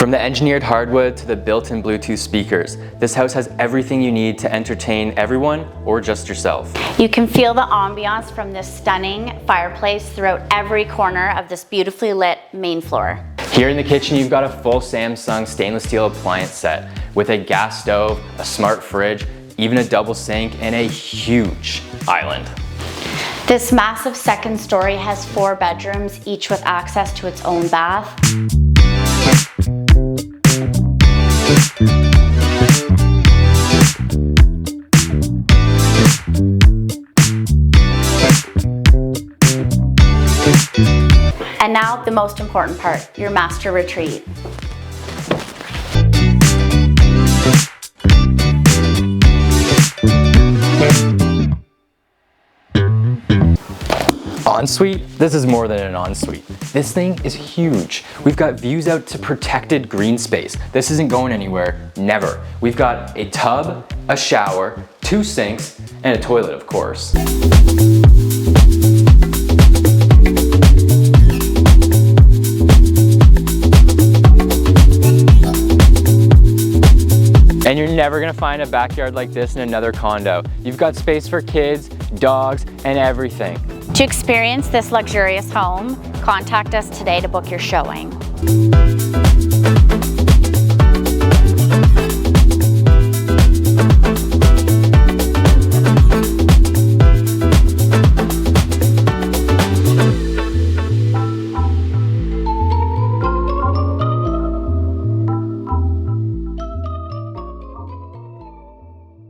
From the engineered hardwood to the built-in Bluetooth speakers, this house has everything you need to entertain everyone or just yourself. You can feel the ambiance from this stunning fireplace throughout every corner of this beautifully lit main floor. Here in the kitchen, you've got a full Samsung stainless steel appliance set with a gas stove, a smart fridge, even a double sink, and a huge island. This massive second story has 4 bedrooms, each with access to its own bath. And now the most important part, your master retreat. Ensuite? This is more than an ensuite. This thing is huge. We've got views out to protected green space. This isn't going anywhere, never. We've got a tub, a shower, 2 sinks, and a toilet, of course. And you're never gonna find a backyard like this in another condo. You've got space for kids, dogs, and everything. To experience this luxurious home, contact us today to book your showing.